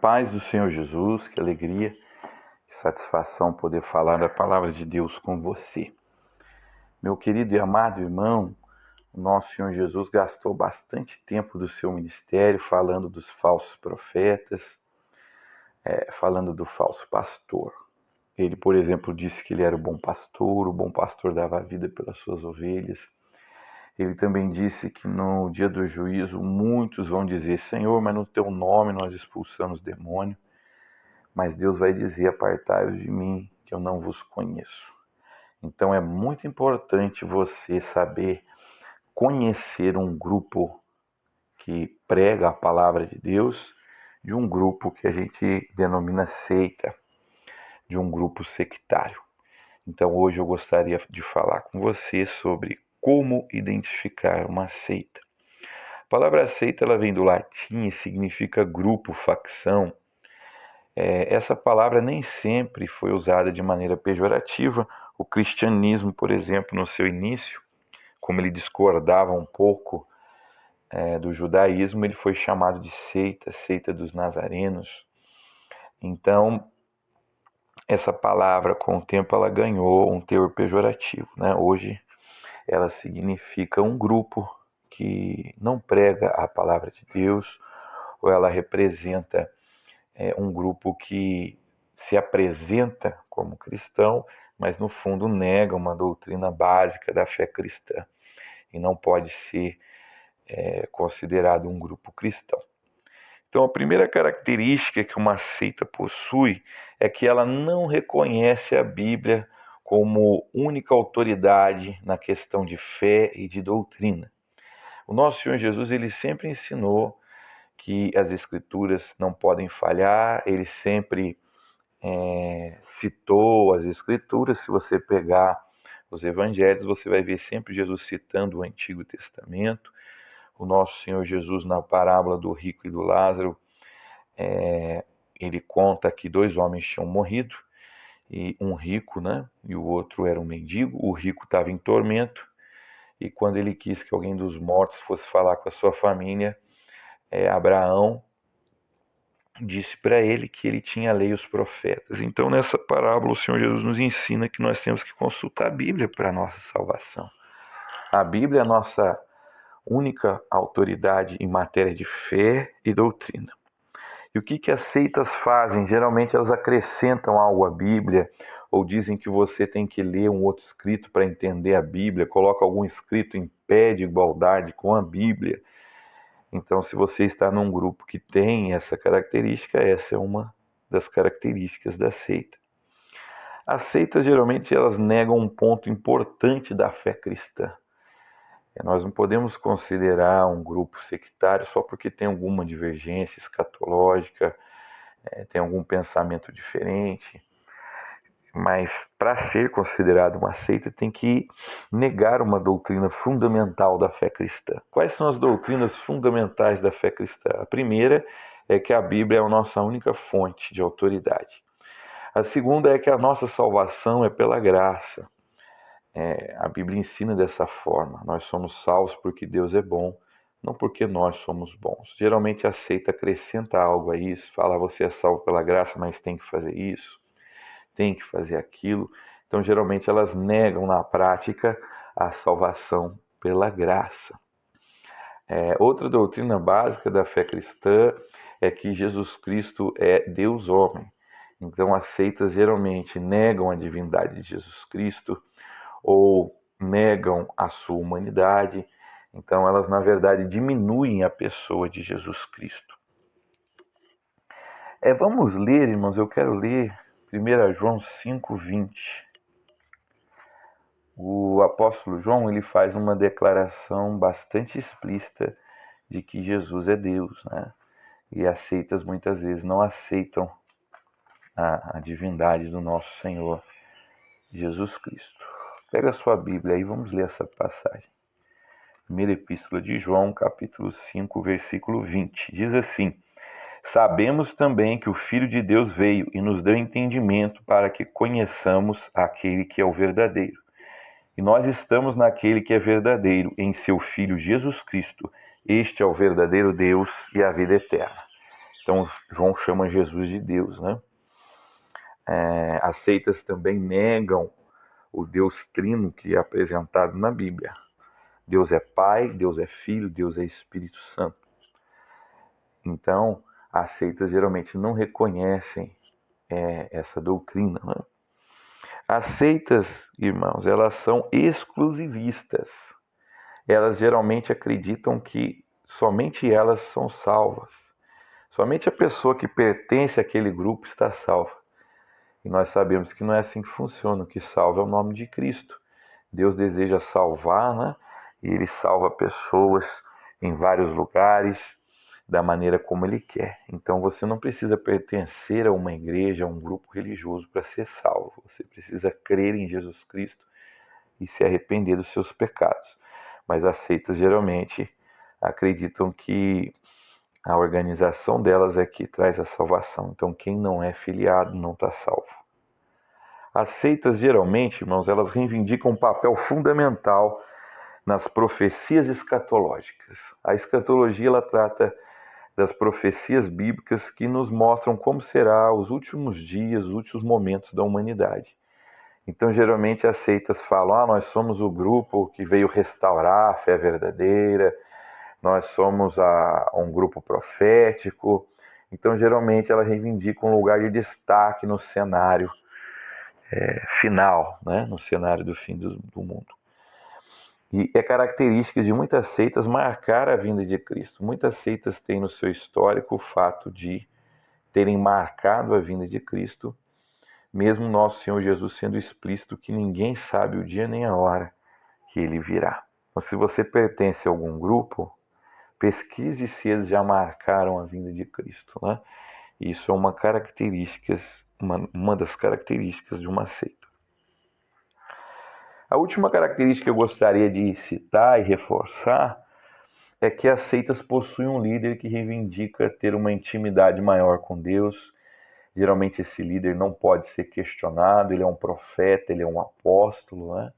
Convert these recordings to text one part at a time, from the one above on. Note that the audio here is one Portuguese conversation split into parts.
paz do Senhor Jesus, que alegria e satisfação poder falar da palavra de Deus com você. Meu querido e amado irmão, o nosso Senhor Jesus gastou bastante tempo do seu ministério falando dos falsos profetas, falando do falso pastor. Ele, por exemplo, disse que ele era o bom pastor dava a vida pelas suas ovelhas. Ele também disse que no dia do juízo muitos vão dizer: Senhor, mas no teu nome nós expulsamos demônio. Mas Deus vai dizer: apartai-vos de mim, que eu não vos conheço. Então é muito importante você saber conhecer um grupo que prega a palavra de Deus, de um grupo que a gente denomina seita, de um grupo sectário. Então hoje eu gostaria de falar com você sobre como identificar uma seita. A palavra seita ela vem do latim e significa grupo, facção. Essa palavra nem sempre foi usada de maneira pejorativa. O cristianismo, por exemplo, no seu início, como ele discordava um pouco do judaísmo, ele foi chamado de seita, seita dos nazarenos. Então, essa palavra, com o tempo, ela ganhou um teor pejorativo, né? Hoje, ela significa um grupo que não prega a palavra de Deus, ou ela representa um grupo que se apresenta como cristão, mas no fundo nega uma doutrina básica da fé cristã e não pode ser considerado um grupo cristão. Então, a primeira característica que uma seita possui é que ela não reconhece a Bíblia como única autoridade na questão de fé e de doutrina. O nosso Senhor Jesus, ele sempre ensinou que as Escrituras não podem falhar, ele sempre citou as Escrituras. Se você pegar os Evangelhos, você vai ver sempre Jesus citando o Antigo Testamento. O nosso Senhor Jesus, na parábola do rico e do Lázaro, ele conta que dois homens tinham morrido, e um rico, né, e o outro era um mendigo. O rico estava em tormento, e quando ele quis que alguém dos mortos fosse falar com a sua família, Abraão disse para ele que ele tinha a lei e os profetas. Então, nessa parábola, o Senhor Jesus nos ensina que nós temos que consultar a Bíblia para a nossa salvação. A Bíblia é a nossa única autoridade em matéria de fé e doutrina. E o que as seitas fazem? Geralmente elas acrescentam algo à Bíblia, ou dizem que você tem que ler um outro escrito para entender a Bíblia, coloca algum escrito em pé de igualdade com a Bíblia. Então, se você está num grupo que tem essa característica, essa é uma das características da seita. As seitas, geralmente, elas negam um ponto importante da fé cristã. Nós não podemos considerar um grupo sectário só porque tem alguma divergência escatológica, tem algum pensamento diferente. Mas para ser considerado uma seita tem que negar uma doutrina fundamental da fé cristã. Quais são as doutrinas fundamentais da fé cristã? A primeira é que a Bíblia é a nossa única fonte de autoridade. A segunda é que a nossa salvação é pela graça. A Bíblia ensina dessa forma. Nós somos salvos porque Deus é bom, não porque nós somos bons. Geralmente a seita acrescenta algo a isso, fala: você é salvo pela graça, mas tem que fazer isso, tem que fazer aquilo. Então, geralmente, elas negam na prática a salvação pela graça. Outra doutrina básica da fé cristã é que Jesus Cristo é Deus homem. Então, as seitas geralmente negam a divindade de Jesus Cristo ou negam a sua humanidade. Então, elas, na verdade, diminuem a pessoa de Jesus Cristo. Vamos ler, irmãos, eu quero ler 1 João 5:20. O apóstolo João, ele faz uma declaração bastante explícita de que Jesus é Deus, né? E as seitas muitas vezes não aceitam a divindade do nosso Senhor Jesus Cristo. Pega a sua Bíblia aí, vamos ler essa passagem. Primeira Epístola de João, capítulo 5, versículo 20. Diz assim: sabemos também que o Filho de Deus veio e nos deu entendimento para que conheçamos aquele que é o verdadeiro. E nós estamos naquele que é verdadeiro, em seu Filho Jesus Cristo. Este é o verdadeiro Deus e a vida eterna. Então João chama Jesus de Deus, né? As seitas também negam o Deus Trino que é apresentado na Bíblia. Deus é Pai, Deus é Filho, Deus é Espírito Santo. Então, as seitas geralmente não reconhecem essa doutrina, né? As seitas, irmãos, elas são exclusivistas. Elas geralmente acreditam que somente elas são salvas. Somente a pessoa que pertence àquele grupo está salva. E nós sabemos que não é assim que funciona. O que salva é o nome de Cristo. Deus deseja salvar, né? E Ele salva pessoas em vários lugares, da maneira como Ele quer. Então você não precisa pertencer a uma igreja, a um grupo religioso para ser salvo. Você precisa crer em Jesus Cristo e se arrepender dos seus pecados. Mas as seitas geralmente acreditam que a organização delas é que traz a salvação. Então quem não é filiado não está salvo. As seitas geralmente, irmãos, elas reivindicam um papel fundamental nas profecias escatológicas. A escatologia ela trata das profecias bíblicas que nos mostram como será os últimos dias, os últimos momentos da humanidade. Então, geralmente, as seitas falam, nós somos o grupo que veio restaurar a fé verdadeira, nós somos um grupo profético. Então, geralmente, ela reivindica um lugar de destaque no cenário final, né? No cenário do fim do mundo. E é característica de muitas seitas marcar a vinda de Cristo. Muitas seitas têm no seu histórico o fato de terem marcado a vinda de Cristo, mesmo nosso Senhor Jesus sendo explícito que ninguém sabe o dia nem a hora que ele virá. Então, se você pertence a algum grupo, pesquise se eles já marcaram a vinda de Cristo, né? Isso é uma das características de uma seita. A última característica que eu gostaria de citar e reforçar é que as seitas possuem um líder que reivindica ter uma intimidade maior com Deus. Geralmente esse líder não pode ser questionado, ele é um profeta, ele é um apóstolo, né?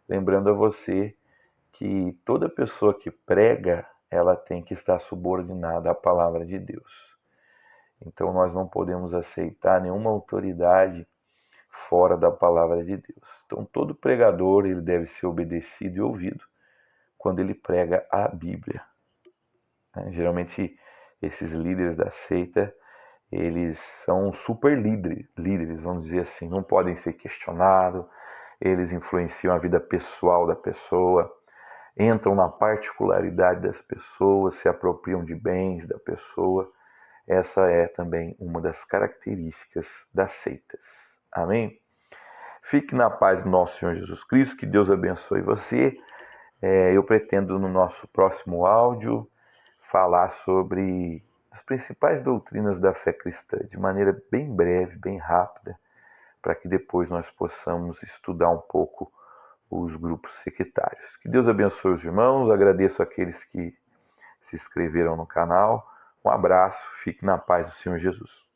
Lembrando a você que toda pessoa que prega, ela tem que estar subordinada à palavra de Deus. Então nós não podemos aceitar nenhuma autoridade fora da palavra de Deus. Então todo pregador ele deve ser obedecido e ouvido quando ele prega a Bíblia. Geralmente esses líderes da seita, eles são super líderes, vamos dizer assim, não podem ser questionados, eles influenciam a vida pessoal da pessoa, entram na particularidade das pessoas, se apropriam de bens da pessoa. Essa é também uma das características das seitas. Amém? Fique na paz do nosso Senhor Jesus Cristo, que Deus abençoe você. Eu pretendo no nosso próximo áudio falar sobre as principais doutrinas da fé cristã, de maneira bem breve, bem rápida, para que depois nós possamos estudar um pouco os grupos sectários. Que Deus abençoe os irmãos, agradeço aqueles que se inscreveram no canal. Um abraço, fique na paz do Senhor Jesus.